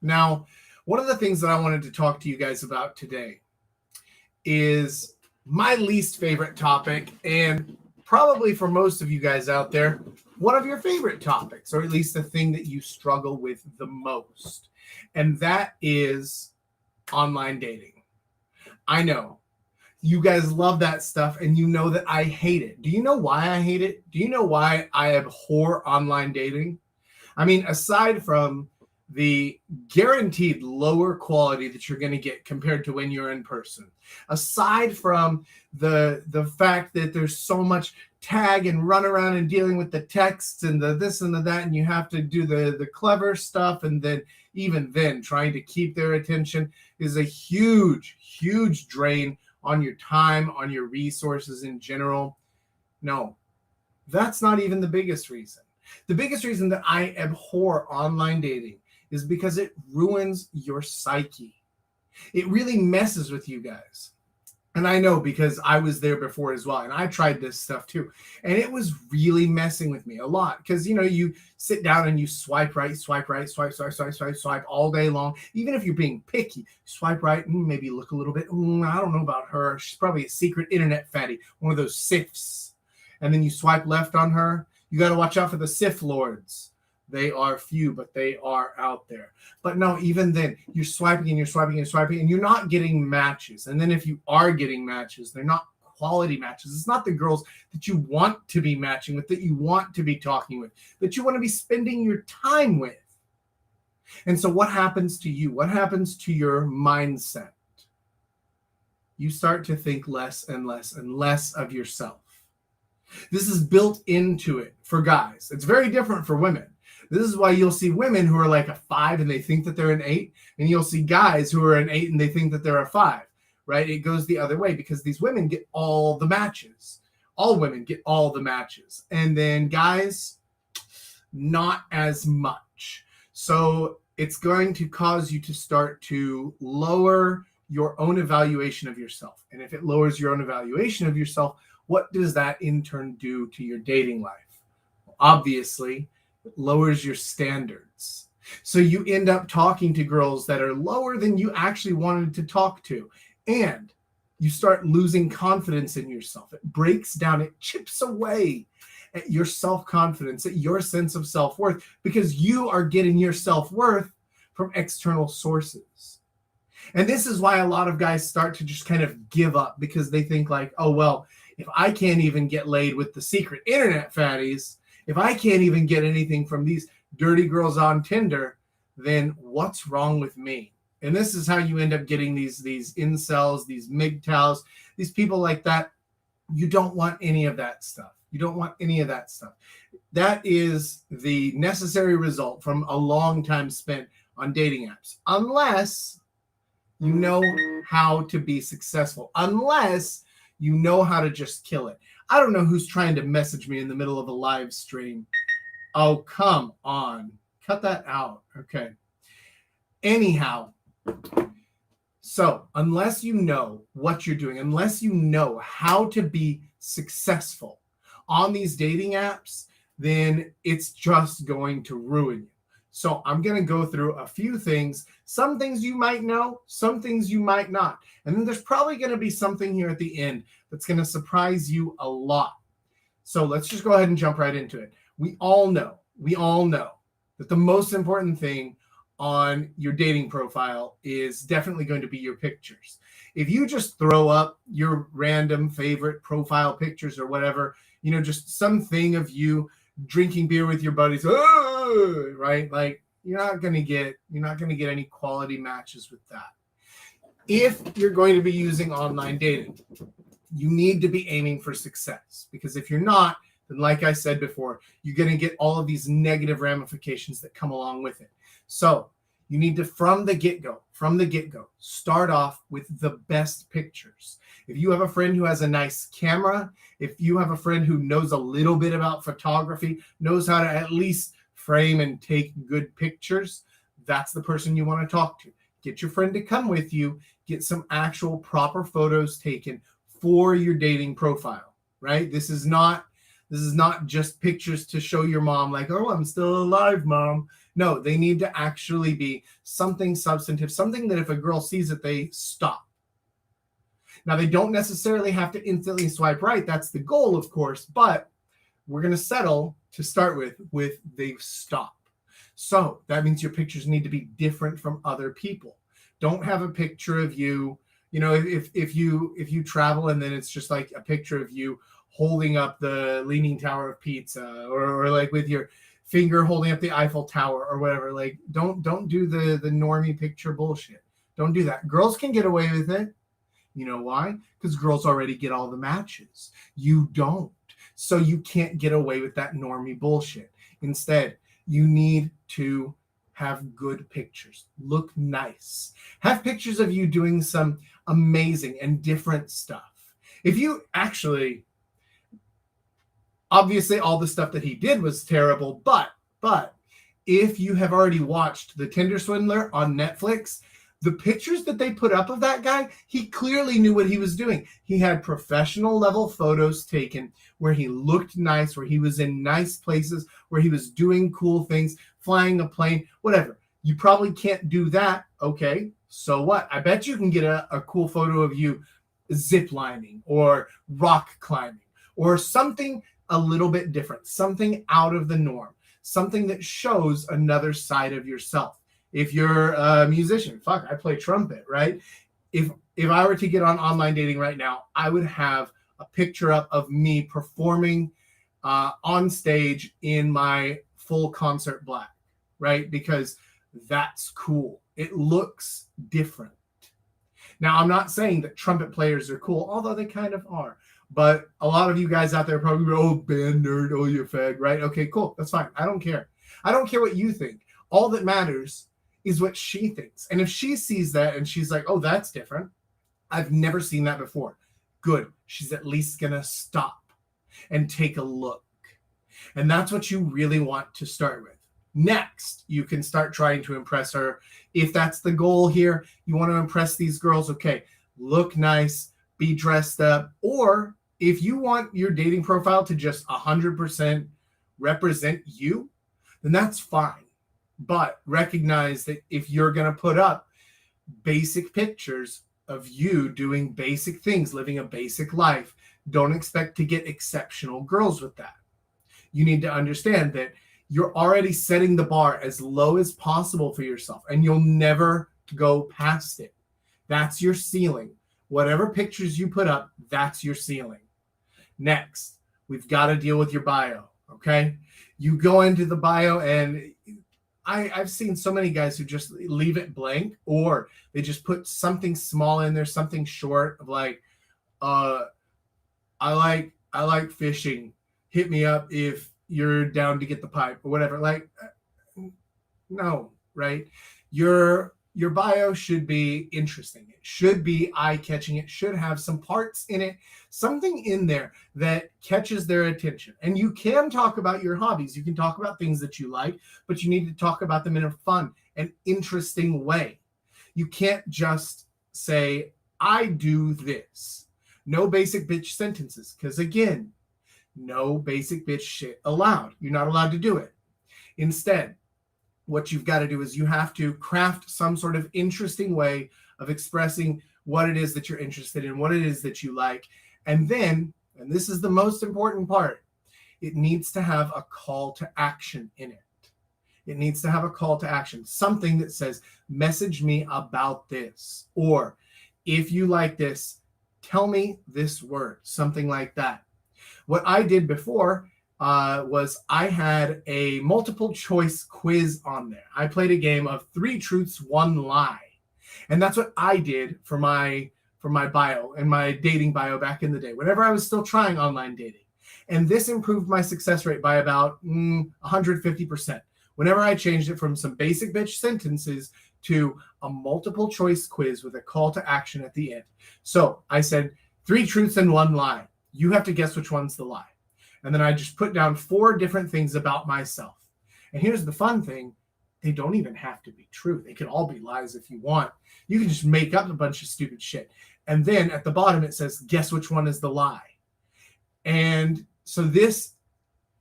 Now, one of the things that I wanted to talk to you guys about today is my least favorite topic, and probably for most of you guys out there, one of your favorite topics, or at least the thing that you struggle with the most. And that is online dating. I know you guys love that stuff, and you know that I hate it. Do you know why I hate it? Do you know why I abhor online dating? I mean, aside from the guaranteed lower quality that you're going to get compared to when you're in person, aside from the fact that there's so much tag and run around and dealing with the texts and the this and the that, and you have to do the clever stuff, and then even then trying to keep their attention is a huge drain on your time, on your resources in general. No, that's not even the biggest reason. The biggest reason that I abhor online dating is because it ruins your psyche. It really messes with you guys. And I know because I was there before as well. And I tried this stuff too. And it was really messing with me a lot. Because, you sit down and you swipe right, swipe all day long. Even if you're being picky, swipe right, maybe look a little bit. I don't know about her. She's probably a secret internet fatty, one of those SIFs. And then you swipe left on her. You got to watch out for the SIF lords. They are few, but they are out there. But no, even then, you're swiping and you're swiping and swiping, and you're not getting matches. And then if you are getting matches, they're not quality matches. It's not the girls that you want to be matching with, that you want to be talking with, that you want to be spending your time with. And so what happens to you? What happens to your mindset? You start to think less and less and less of yourself. This is built into it for guys. It's very different for women. This is why you'll see women who are like a 5 and they think that they're an 8, and you'll see guys who are an 8 and they think that they're a 5, right? It goes the other way because these women get all the matches. All women get all the matches. And then guys, not as much. So it's going to cause you to start to lower your own evaluation of yourself. And if it lowers your own evaluation of yourself, what does that in turn do to your dating life? Well, obviously, it lowers your standards. So you end up talking to girls that are lower than you actually wanted to talk to. And you start losing confidence in yourself. It breaks down, it chips away at your self-confidence, at your sense of self-worth, because you are getting your self-worth from external sources. And this is why a lot of guys start to just kind of give up, because they think like, oh, well, if I can't even get laid with the secret internet fatties, if I can't even get anything from these dirty girls on Tinder, then what's wrong with me? And this is how you end up getting these incels, these MGTOWs, these people like that. You don't want any of that stuff. You don't want any of that stuff. That is the necessary result from a long time spent on dating apps. Unless you know how to be successful. Unless you know how to just kill it. I don't know who's trying to message me in the middle of a live stream. Oh, come on. Cut that out. Okay. Anyhow, so unless you know what you're doing, unless you know how to be successful on these dating apps, then it's just going to ruin you. So I'm going to go through a few things. Some things you might know, some things you might not. And then there's probably going to be something here at the end that's going to surprise you a lot. So let's just go ahead and jump right into it. We all know that the most important thing on your dating profile is definitely going to be your pictures. If you just throw up your random favorite profile pictures or whatever, just something of you drinking beer with your buddies, right? Like you're not going to get any quality matches with that. If you're going to be using online dating, you need to be aiming for success, because if you're not, then like I said before, you're going to get all of these negative ramifications that come along with it. So you need to, from the get-go, start off with the best pictures. If you have a friend who has a nice camera, if you have a friend who knows a little bit about photography, knows how to at least frame and take good pictures, that's the person you want to talk to. Get your friend to come with you, get some actual proper photos taken for your dating profile, right? This is not This is not just pictures to show your mom like, oh, I'm still alive, mom. No, they need to actually be something substantive, something that if a girl sees it, they stop. Now, they don't necessarily have to instantly swipe right. That's the goal, of course, but we're going to settle to start with they stop. So that means your pictures need to be different from other people. Don't have a picture of you, if you travel and then it's just like a picture of you holding up the Leaning Tower of Pizza or like with your finger holding up the Eiffel Tower or whatever. Like don't do the normie picture bullshit. Don't do that. Girls can get away with it. You know why? Because girls already get all the matches. You don't. So you can't get away with that normie bullshit. Instead, you need to have good pictures. Look nice. Have pictures of you doing some amazing and different stuff. If you actually, obviously all the stuff that he did was terrible, but if you have already watched The Tinder Swindler on Netflix, the pictures that they put up of that guy, he clearly knew what he was doing. He had professional level photos taken where he looked nice, where he was in nice places, where he was doing cool things, flying a plane, whatever. You probably can't do that. Okay, so what? I bet you can get a cool photo of you zip lining or rock climbing or something a little bit different, something out of the norm, something that shows another side of yourself. If you're a musician, I play trumpet, right? If I were to get on online dating right now, I would have a picture up of me performing on stage in my full concert black, right? Because that's cool. It looks different. Now, I'm not saying that trumpet players are cool, although they kind of are. But a lot of you guys out there probably go, oh, band nerd, oh, you fag, right? Okay, cool. That's fine. I don't care. I don't care what you think. All that matters is what she thinks. And if she sees that and she's like, oh, that's different. I've never seen that before. Good. She's at least going to stop and take a look. And that's what you really want to start with. Next, you can start trying to impress her. If that's the goal here, you want to impress these girls, okay, look nice, be dressed up. Or if you want your dating profile to just 100% represent you, then that's fine. But recognize that if you're going to put up basic pictures of you doing basic things, living a basic life, don't expect to get exceptional girls with that. You need to understand that you're already setting the bar as low as possible for yourself, and you'll never go past it. That's your ceiling. Whatever pictures you put up, that's your ceiling. Next, we've got to deal with your bio, okay? You go into the bio and I've seen so many guys who just leave it blank, or they just put something small in there, something short of like, I like fishing. Hit me up if you're down to get the pipe or whatever. Like, no, right? Your bio should be interesting. It should be eye-catching. It should have some parts in it, something in there that catches their attention. And you can talk about your hobbies. You can talk about things that you like, but you need to talk about them in a fun and interesting way. You can't just say, I do this. No basic bitch sentences, because again, no basic bitch shit allowed. You're not allowed to do it. Instead, what you've got to do is you have to craft some sort of interesting way of expressing what it is that you're interested in, what it is that you like. And then, and this is the most important part, it needs to have a call to action in it. It needs to have a call to action, something that says, message me about this. Or if you like this, tell me this word, something like that. What I did before was I had a multiple choice quiz on there. I played a game of 3 truths, 1 lie. And that's what I did for my bio and my dating bio back in the day, whenever I was still trying online dating. And this improved my success rate by about 150%. Whenever I changed it from some basic bitch sentences to a multiple choice quiz with a call to action at the end. So I said 3 truths and 1 lie. You have to guess which one's the lie. And then I just put down 4 different things about myself. And here's the fun thing. They don't even have to be true. They can all be lies if you want. You can just make up a bunch of stupid shit. And then at the bottom, it says, guess which one is the lie. And so this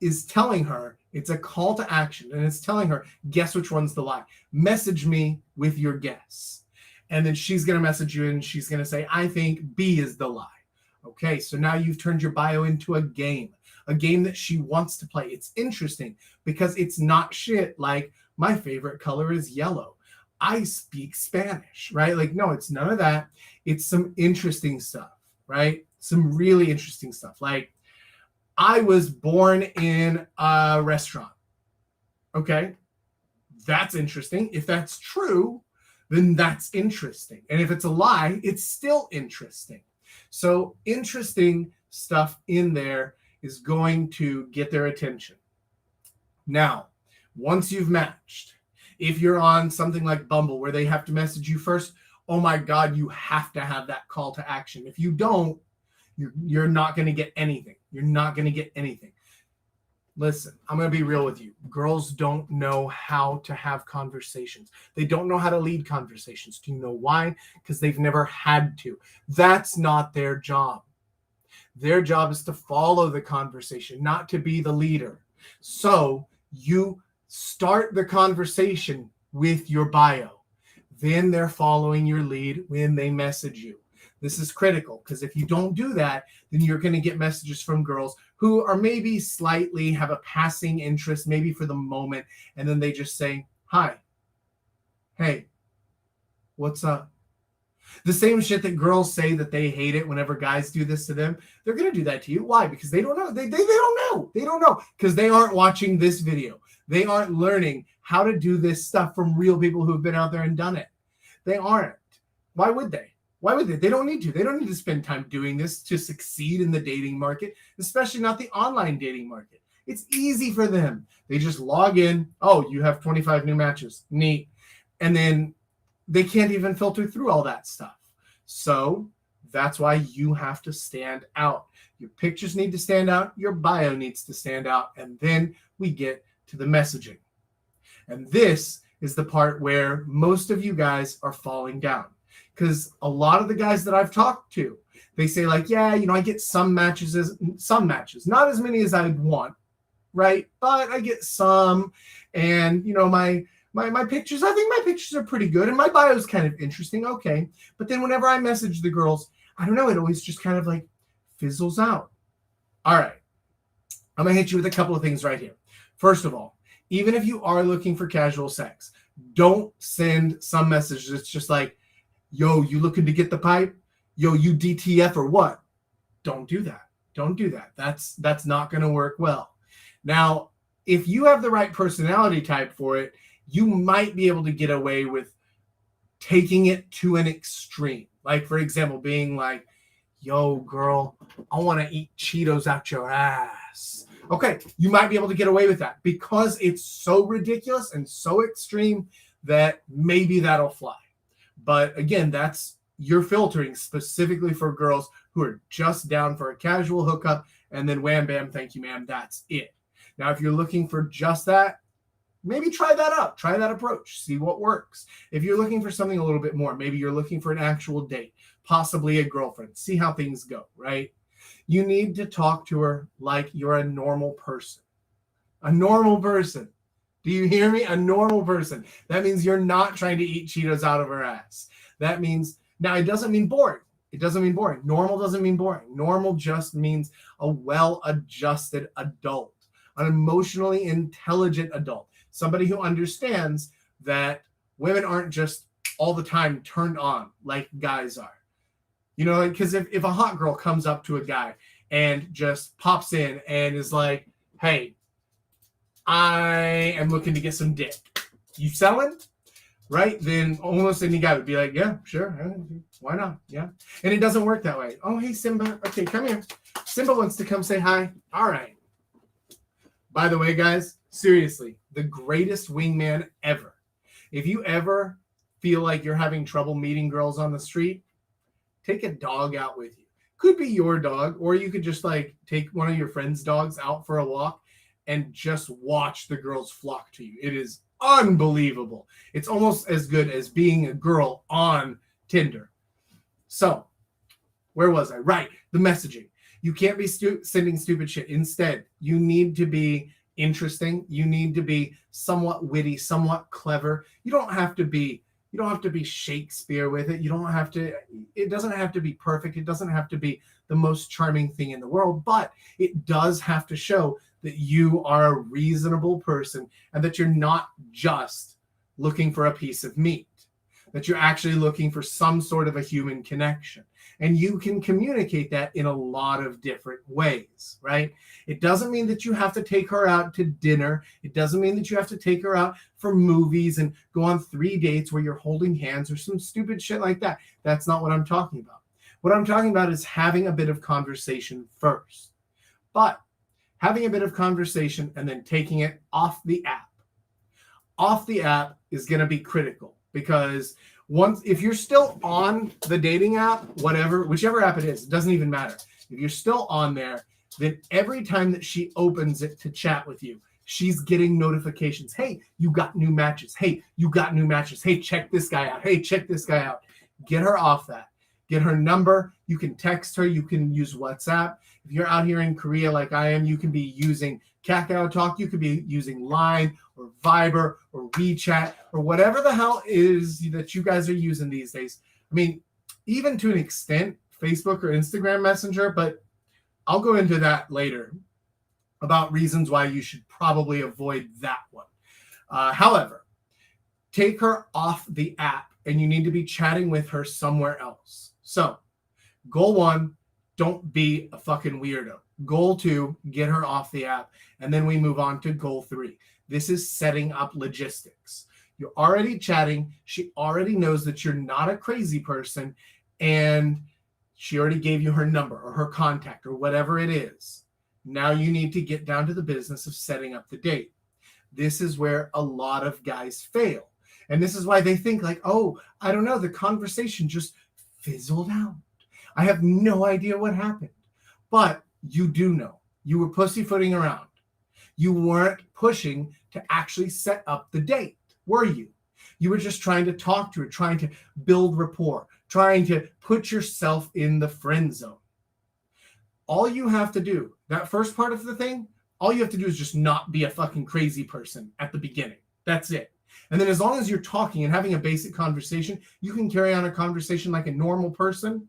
is telling her it's a call to action, and it's telling her, guess which one's the lie. Message me with your guess. And then she's going to message you and she's going to say, I think B is the lie. Okay, so now you've turned your bio into a game that she wants to play. It's interesting because it's not shit like my favorite color is yellow. I speak Spanish, right? Like, no, it's none of that. It's some interesting stuff, right? Some really interesting stuff. Like, I was born in a restaurant. Okay, that's interesting. If that's true, then that's interesting. And if it's a lie, it's still interesting. So interesting stuff in there is going to get their attention. Now, once you've matched, if you're on something like Bumble where they have to message you first, oh my God, you have to have that call to action. If you don't, you're not going to get anything. You're not going to get anything. Listen, I'm going to be real with you. Girls don't know how to have conversations. They don't know how to lead conversations. Do you know why? Because they've never had to. That's not their job. Their job is to follow the conversation, not to be the leader. So you start the conversation with your bio. Then they're following your lead when they message you. This is critical because if you don't do that, then you're going to get messages from girls who are maybe slightly have a passing interest, maybe for the moment, and then they just say, hi, hey, what's up? The same shit that girls say that they hate it whenever guys do this to them, they're going to do that to you. Why? Because they don't know. They don't know. They don't know because they aren't watching this video. They aren't learning how to do this stuff from real people who have been out there and done it. They aren't. Why would they? Why would they? They don't need to. They don't need to spend time doing this to succeed in the dating market, especially not the online dating market. It's easy for them. They just log in. Oh, you have 25 new matches. Neat. And then they can't even filter through all that stuff. So that's why you have to stand out. Your pictures need to stand out. Your bio needs to stand out. And then we get to the messaging. And this is the part where most of you guys are falling down. Because a lot of the guys that I've talked to, they say like, yeah, I get some matches, not as many as I'd want, right? But I get some, and my pictures, I think my pictures are pretty good, and my bio is kind of interesting, okay. But then whenever I message the girls, I don't know, it always just kind of like fizzles out. All right, I'm gonna hit you with a couple of things right here. First of all, even if you are looking for casual sex, don't send some message that's just like, yo, you looking to get the pipe? Yo, you DTF or what? Don't do that. Don't do that. That's not going to work well. Now, if you have the right personality type for it, you might be able to get away with taking it to an extreme. Like, for example, being like, yo, girl, I want to eat Cheetos out your ass. Okay, you might be able to get away with that because it's so ridiculous and so extreme that maybe that'll fly. But again, you're filtering specifically for girls who are just down for a casual hookup and then wham, bam, thank you, ma'am. That's it. Now, if you're looking for just that, maybe try that out. Try that approach. See what works. If you're looking for something a little bit more, maybe you're looking for an actual date, possibly a girlfriend. See how things go, right? You need to talk to her like you're a normal person. A normal person. Do you hear me? A normal person. That means you're not trying to eat Cheetos out of her ass. That means, now it doesn't mean boring. It doesn't mean boring. Normal doesn't mean boring. Normal just means a well-adjusted adult, an emotionally intelligent adult, somebody who understands that women aren't just all the time turned on like guys are. Because if a hot girl comes up to a guy and just pops in and is like, hey, I am looking to get some dick. You selling? Right? Then almost any guy would be like, yeah, sure. Why not? Yeah. And it doesn't work that way. Oh, hey, Simba. Okay, come here. Simba wants to come say hi. All right. By the way, guys, seriously, the greatest wingman ever. If you ever feel like you're having trouble meeting girls on the street, take a dog out with you. Could be your dog, or you could just like take one of your friend's dogs out for a walk and just watch the girls flock to you. It is unbelievable. It's almost as good as being a girl on Tinder. So, where was I? Right, the messaging. You can't be sending stupid shit. Instead, you need to be interesting. You need to be somewhat witty, somewhat clever. You don't have to be Shakespeare with it. It doesn't have to be perfect. It doesn't have to be the most charming thing in the world, but it does have to show that you are a reasonable person and that you're not just looking for a piece of meat, that you're actually looking for some sort of a human connection. And you can communicate that in a lot of different ways, right? It doesn't mean that you have to take her out to dinner. It doesn't mean that you have to take her out for movies and go on 3 dates where you're holding hands or some stupid shit like that. That's not what I'm talking about. What I'm talking about is having a bit of conversation first. But having a bit of conversation and then taking it off the app. Off the app is going to be critical because if you're still on the dating app, whichever app it is, it doesn't even matter. If you're still on there, then every time that she opens it to chat with you, she's getting notifications. Hey, you got new matches. Hey, you got new matches. Hey, check this guy out. Hey, check this guy out. Get her off that. Get her number. You can text her. You can use WhatsApp. If you're out here in Korea like I am, you can be using Kakao Talk. You could be using Line or Viber or WeChat or whatever the hell is that you guys are using these days. I mean, even to an extent, Facebook or Instagram Messenger, but I'll go into that later about reasons why you should probably avoid that one. However, take her off the app and you need to be chatting with her somewhere else. So, goal 1, don't be a fucking weirdo. Goal 2, get her off the app. And then we move on to goal 3. This is setting up logistics. You're already chatting. She already knows that you're not a crazy person. And she already gave you her number or her contact or whatever it is. Now you need to get down to the business of setting up the date. This is where a lot of guys fail. And this is why they think like, oh, I don't know, the conversation just fizzled out. I have no idea what happened. But you do know. You were pussyfooting around. You weren't pushing to actually set up the date, were you? You were just trying to talk to her, trying to build rapport, trying to put yourself in the friend zone. All you have to do, that first part of the thing, all you have to do is just not be a fucking crazy person at the beginning. That's it. And then as long as you're talking and having a basic conversation, you can carry on a conversation like a normal person,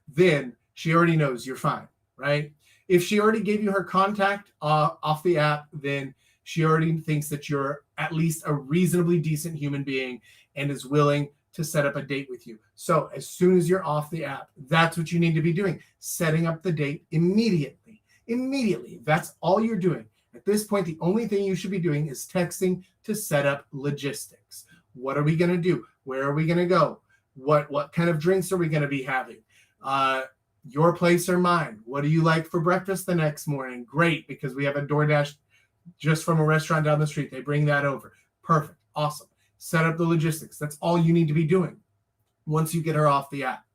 then she already knows you're fine, right? If she already gave you her contact off the app, then she already thinks that you're at least a reasonably decent human being and is willing to set up a date with you. So as soon as you're off the app, that's what you need to be doing. Setting up the date immediately. Immediately. That's all you're doing. At this point, the only thing you should be doing is texting to set up logistics. What are we going to do? Where are we going to go? What kind of drinks are we going to be having? Your place or mine? What do you like for breakfast the next morning? Great, because we have a DoorDash just from a restaurant down the street. They bring that over. Perfect. Awesome. Set up the logistics. That's all you need to be doing once you get her off the app.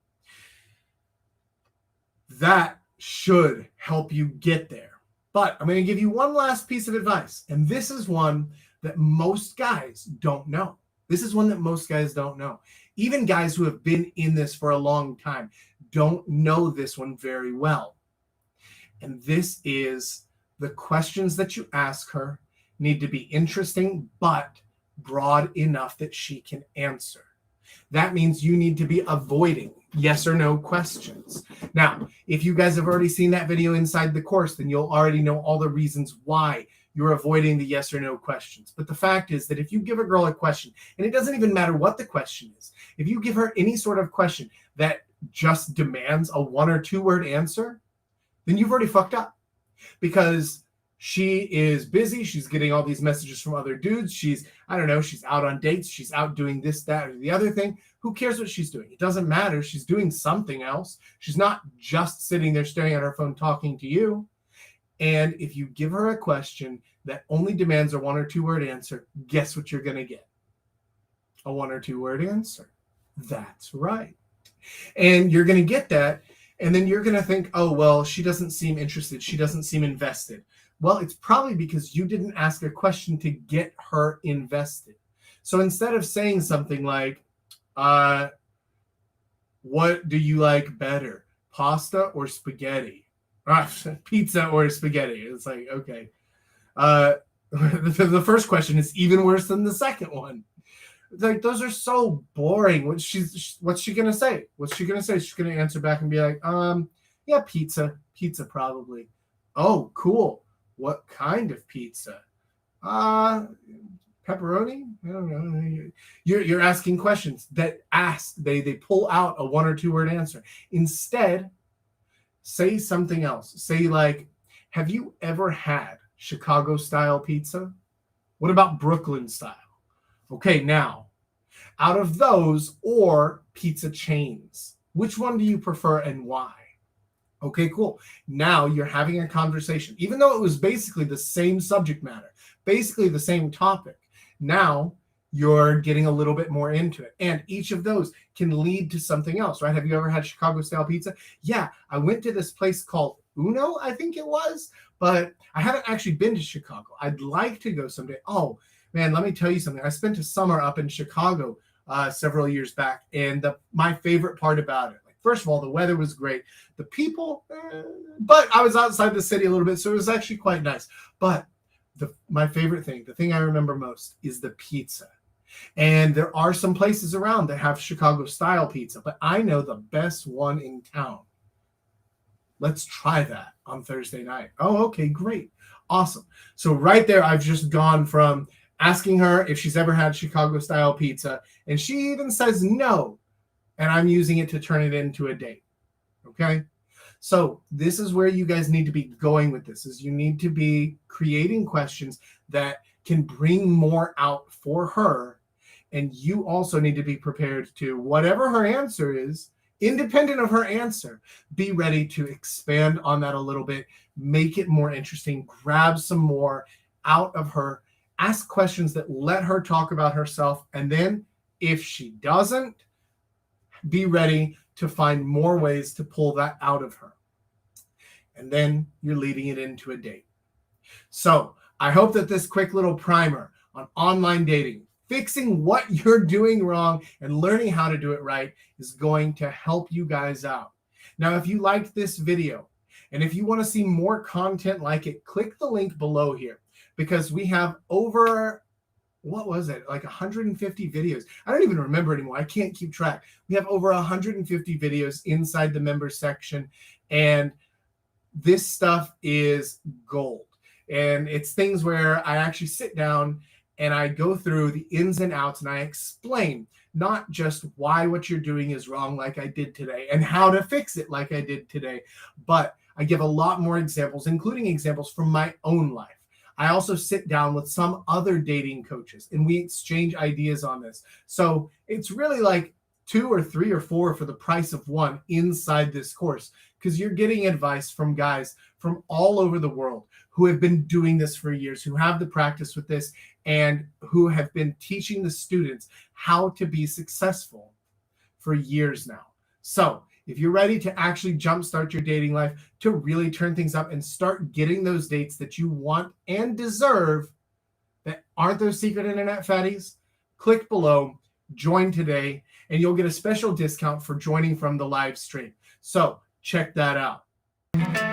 That should help you get there. But I'm going to give you one last piece of advice. And this is one that most guys don't know. This is one that most guys don't know. Even guys who have been in this for a long time don't know this one very well. And this is the questions that you ask her need to be interesting, but broad enough that she can answer. That means you need to be avoiding yes or no questions. Now, if you guys have already seen that video inside the course, then you'll already know all the reasons why you're avoiding the yes or no questions. But the fact is that if you give a girl a question, and it doesn't even matter what the question is, if you give her any sort of question that just demands a 1 or 2 word answer, then you've already fucked up. Because she is busy. She's getting all these messages from other dudes. She's out on dates. She's out doing this, that, or the other thing. Who cares what she's doing? It doesn't matter. She's doing something else. She's not just sitting there staring at her phone talking to you. And if you give her a question that only demands a 1 or 2 word answer, guess what you're going to get? A 1 or 2 word answer. That's right. And you're going to get that. And then you're going to think, oh, well, she doesn't seem interested. She doesn't seem invested. Well, it's probably because you didn't ask a question to get her invested. So instead of saying something like, what do you like better, pasta or spaghetti? Pizza or spaghetti. It's like, okay. The first question is even worse than the second one. It's like, those are so boring. What's she gonna say? What's she gonna say? She's gonna answer back and be like, yeah, pizza probably. Oh, cool. What kind of pizza? Pepperoni? I don't know. You're asking questions that they pull out a 1 or 2 word answer. Instead, say something else. Say like, have you ever had Chicago style pizza? What about Brooklyn style? Okay, now, out of those or pizza chains, which one do you prefer and why? Okay, cool. Now you're having a conversation, even though it was basically the same subject matter, basically the same topic. Now you're getting a little bit more into it. And each of those can lead to something else, right? Have you ever had Chicago style pizza? Yeah, I went to this place called Uno, I think it was, but I haven't actually been to Chicago. I'd like to go someday. Oh, man, let me tell you something. I spent a summer up in Chicago several years back, and my favorite part about it, like, first of all, the weather was great. The people, but I was outside the city a little bit, so it was actually quite nice. But my favorite thing, the thing I remember most, is the pizza. And there are some places around that have Chicago style pizza, but I know the best one in town. Let's try that on Thursday night. Oh, okay, great. Awesome. So right there, I've just gone from asking her if she's ever had Chicago style pizza, and she even says no, and I'm using it to turn it into a date. Okay? So this is where you guys need to be going with this, is you need to be creating questions that can bring more out for her. And you also need to be prepared to, whatever her answer is, independent of her answer, be ready to expand on that a little bit, make it more interesting, grab some more out of her, ask questions that let her talk about herself. And then if she doesn't, be ready to find more ways to pull that out of her. And then you're leading it into a date. So I hope that this quick little primer on online dating, fixing what you're doing wrong and learning how to do it right, is going to help you guys out. Now, if you liked this video and if you want to see more content like it, click the link below here, because we have over, what was it, like 150 videos. I don't even remember anymore. I can't keep track. We have over 150 videos inside the members section, and this stuff is gold. And it's things where I actually sit down and I go through the ins and outs, and I explain not just why what you're doing is wrong like I did today and how to fix it like I did today, but I give a lot more examples, including examples from my own life. I also sit down with some other dating coaches and we exchange ideas on this. So it's really like 2 or 3 or 4 for the price of one inside this course, because you're getting advice from guys from all over the world who have been doing this for years, who have the practice with this, and who have been teaching the students how to be successful for years now. So if you're ready to actually jumpstart your dating life, to really turn things up and start getting those dates that you want and deserve that aren't those secret internet fatties, click below, join today, and you'll get a special discount for joining from the live stream. So check that out.